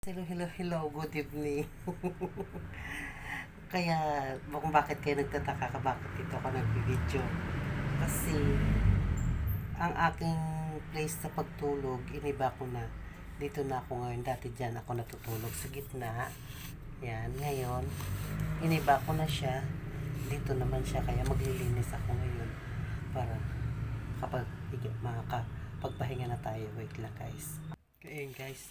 Hello, hello, hello. Good evening. Kaya, kung bakit kayo nagtataka ka, bakit dito ako nag-video? Kasi, ang aking place sa pagtulog, iniba ko na. Dito na ako ngayon. Dati dyan ako natutulog sa gitna. Yan, ngayon, iniba ko na siya. Dito naman siya, kaya maglilinis ako ngayon. Para kapag makakapagpahinga na tayo. Wait lang guys. Kaya yun guys,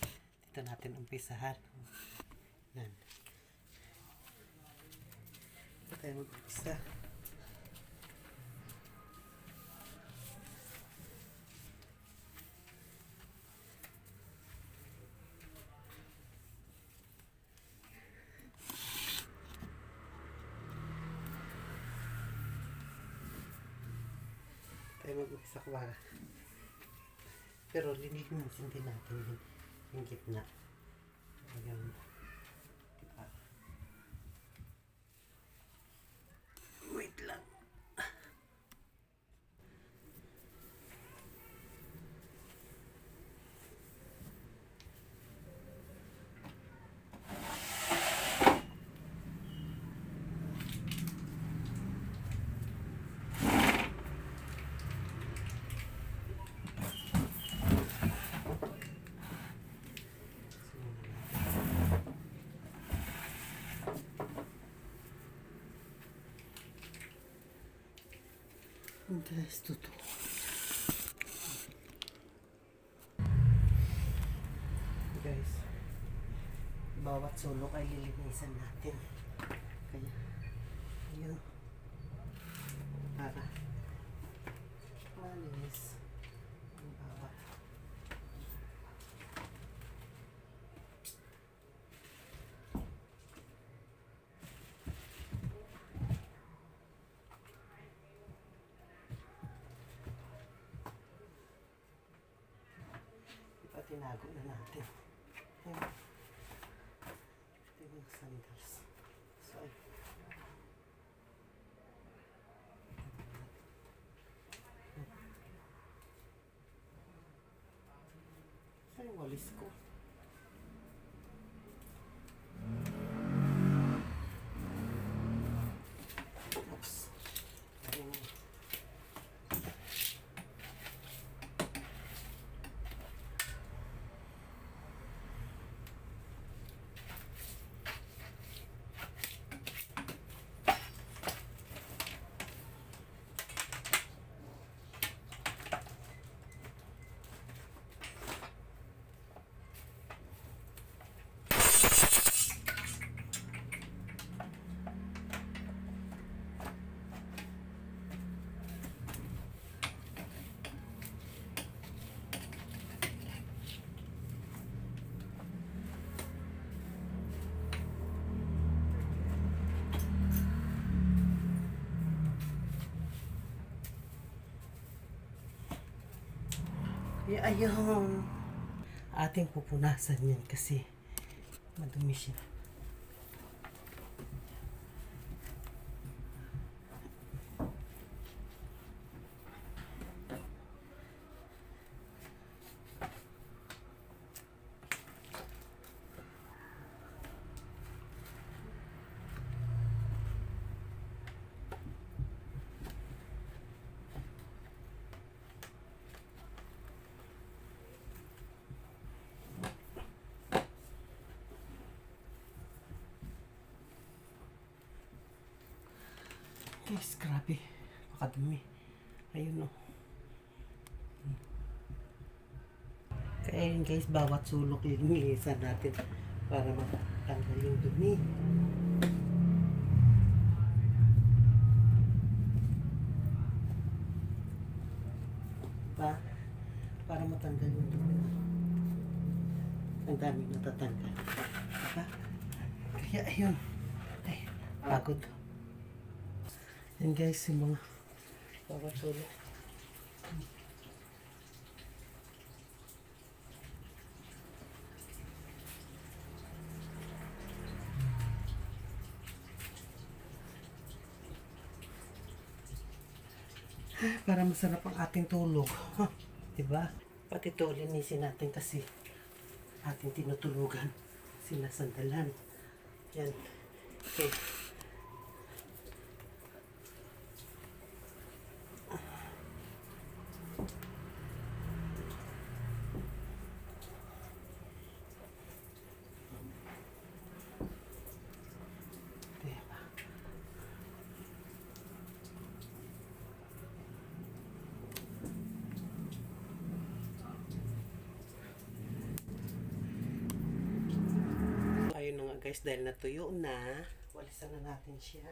dito natin umpisahan. Yan. Ito tayo mag-umpisa. Tayo mag-umpisa ko ba? Pero linigin mo din natin yung gitna. Ayan. Diba? Wait lang. Guys, totoo. Guys, bawat sulok ay lilinisan natin. Kaya, ayun. Para malinis ang bawat. Tinago na natin. Ayan. Ito yung sandals. So, saan yung walis ko? Oops. Ayan. Ayun. Ating pupunasan yan kasi madumi siya. Guys, grabe. Pakadumi. Ayun o. Kaya yun guys, bawat sulok linisan natin para matanggal yung dumi. Ba? Para matanggal yung dumi. Ang daming natatanggal. Diba? Kaya ayun. Ay, pagod. Yan guys, yung mga bawat sulok. Para masarap ang ating tulog. Diba? Pati ito linisin natin kasi ating tinutulugan. sinasandalan. Yan. Okay. Diba? Ayun na nga guys, dahil natuyo na, walisan na natin siya.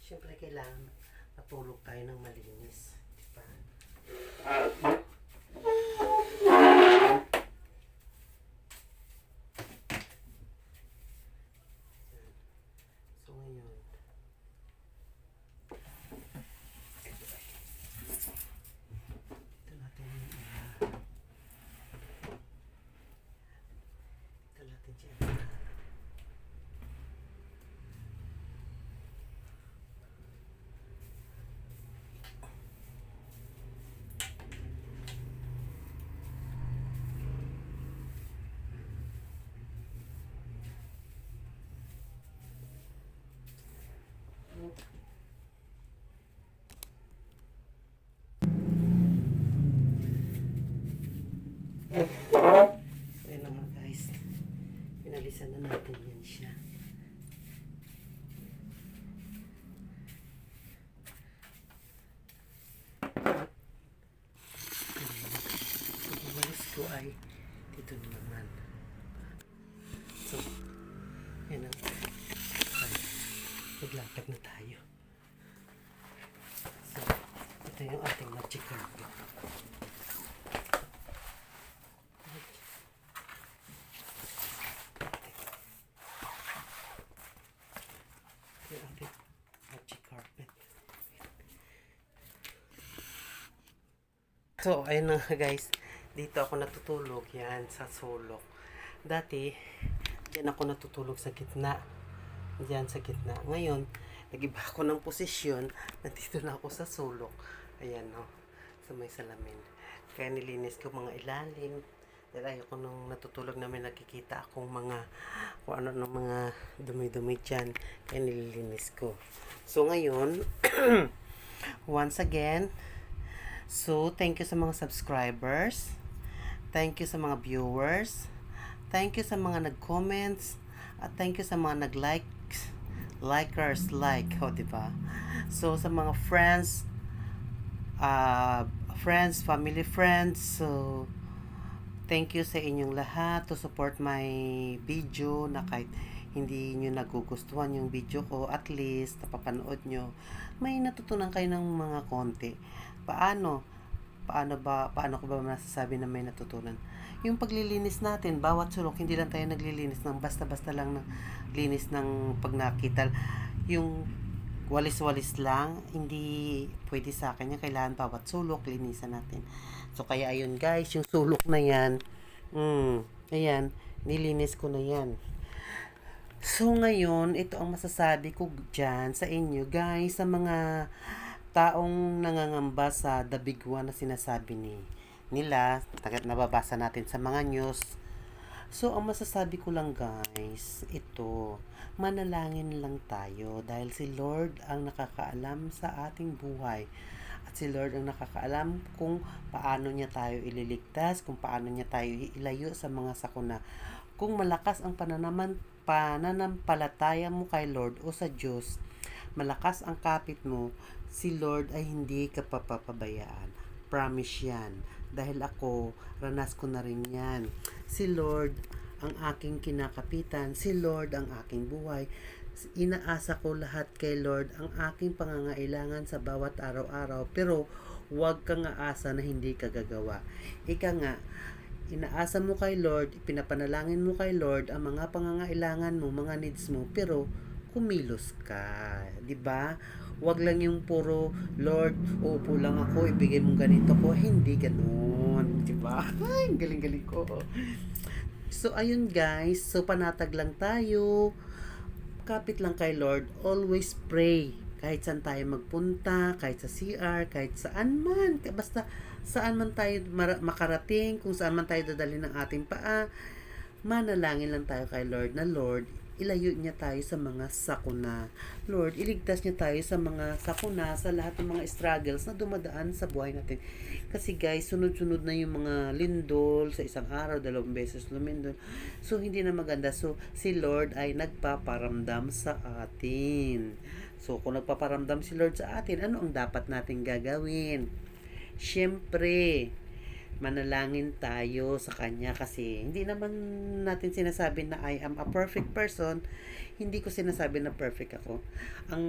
Siyempre kailangan matulog tayo ng malinis. Diba? So ngayon, ito natin yung ito natin siya. Ayan na nga guys, pinalisan na natin yan siya. Ang walis ko ay dito na naman. So, yan ang maglapag na tayo. So, ito yung ating magic carpet. Yung ating magic carpet. So, ayun na nga guys. Dito ako natutulog. Yan, sa sulok. Dati, yan ako natutulog sa gitna. Diyan sa gitna. Ngayon, nag-iba ako ng posisyon. Nandito na ako sa sulok. Ayan, no. Sa may salamin. Kaya nilinis ko mga ilalim. Dahil ayoko nung natutulog na may nakikita akong mga kung ano ng mga dumi-dumi dyan. Kaya nililinis ko. So, ngayon, once again, so, thank you sa mga subscribers. Thank you sa mga viewers. Thank you sa mga nag-comments. At thank you sa mga nag-likes. Likers, o, diba? So, sa mga friends, family friends, so, thank you sa inyong lahat to support my video na kahit hindi nyo nagugustuhan yung video ko, at least, napapanood nyo, may natutunan kayo ng mga konti. Paano ko ba masasabi na may natutunan? Yung paglilinis natin, bawat sulok, hindi lang tayo naglilinis ng basta-basta lang ng linis ng pag nakita. Yung walis-walis lang, hindi pwede sa akin yan. Kailangan bawat sulok, linisan natin. So, kaya ayun guys, yung sulok na yan, ayan, nilinis ko na yan. So, ngayon, ito ang masasabi ko dyan sa inyo guys, sa mga taong nangangamba sa The Big One na sinasabi nila, nababasa natin sa mga news. So, ang masasabi ko lang guys, ito, manalangin lang tayo dahil si Lord ang nakakaalam sa ating buhay. At si Lord ang nakakaalam kung paano niya tayo ililigtas, kung paano niya tayo ilayo sa mga sakuna. Kung malakas ang pananampalataya mo kay Lord o sa Diyos, malakas ang kapit mo, si Lord ay hindi ka papabayaan. Promise yan. Dahil ako, ranas ko na rin yan. Si Lord ang aking kinakapitan. Si Lord ang aking buhay. Inaasa ko lahat kay Lord ang aking pangangailangan sa bawat araw-araw. Pero, huwag kang aasa na hindi ka gagawa. Ika nga, inaasa mo kay Lord, pinapanalangin mo kay Lord ang mga pangangailangan mo, mga needs mo, pero kumilos ka, 'di ba? Huwag lang yung puro Lord, uupo lang ako, ibigay mong ganito ko, hindi ganoon, 'di ba? Ay, galing-galing ko. So ayun guys, so panatag lang tayo. Kapit lang kay Lord, always pray. Kahit saan tayo magpunta, kahit sa CR, kahit saan man, basta saan man tayo makarating, kung saan man tayo dadalhin ng ating paa, manalangin lang tayo kay Lord na, Lord, ilayo niya tayo sa mga sakuna. Lord, iligtas niya tayo sa mga sakuna, sa lahat ng mga struggles na dumadaan sa buhay natin. Kasi guys, sunod-sunod na yung mga lindol sa isang araw, 2 beses lumindol. So, hindi na maganda. So, si Lord ay nagpaparamdam sa atin. So, kung nagpaparamdam si Lord sa atin, ano ang dapat natin gagawin? Siyempre, manalangin tayo sa Kanya kasi hindi naman natin sinasabi na I am a perfect person. Hindi ko sinasabi na perfect ako. Ang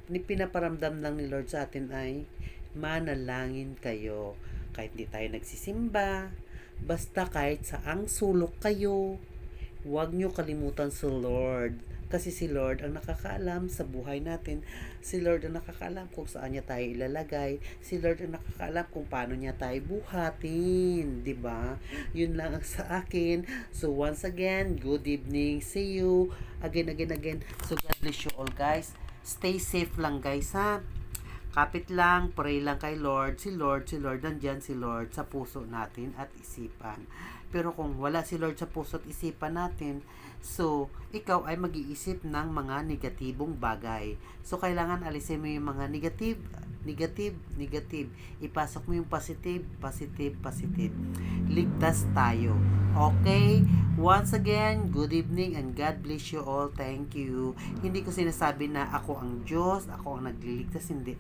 pinaparamdam lang ni Lord sa atin ay manalangin kayo. Kahit hindi tayo nagsisimba, basta kahit saang sulok kayo, huwag nyo kalimutan si Lord. Kasi si Lord ang nakakaalam sa buhay natin. Si Lord ang nakakaalam kung saan niya tayo ilalagay. Si Lord ang nakakaalam kung paano niya tayo buhatin. 'Di ba? Yun lang ang sa akin. So once again, good evening. See you again. So God bless you all guys. Stay safe lang guys ha. Kapit lang, pray lang kay Lord. Si Lord, nandyan si Lord sa puso natin at isipan. Pero kung wala si Lord sa puso at isipan natin, so, ikaw ay mag-iisip ng mga negatibong bagay. So, kailangan alisin mo yung mga negative. Ipasok mo yung positive. Ligtas tayo. Okay? Once again, good evening and God bless you all. Thank you. Hindi ko sinasabi na ako ang Diyos, ako ang nagliligtas. Hindi.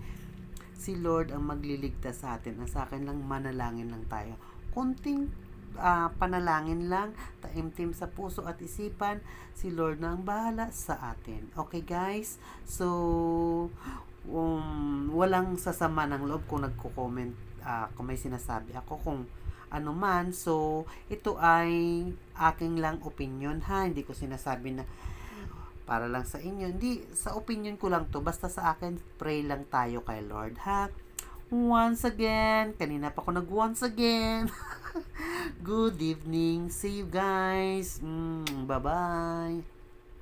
Si Lord ang magliligtas sa atin. Ang sa akin lang, manalangin lang tayo. Kunting panalangin lang, taimtim sa puso at isipan, si Lord na ang bahala sa atin. Okay guys? So, walang sasama ng loob kung nagko-comment, kung may sinasabi ako, kung ano man. So, ito ay aking lang opinion ha. Hindi ko sinasabi na para lang sa inyo. Hindi, sa opinion ko lang to. Basta sa akin, pray lang tayo kay Lord, ha? Once again, kanina pa ako once again. Good evening. See you guys. Bye-bye.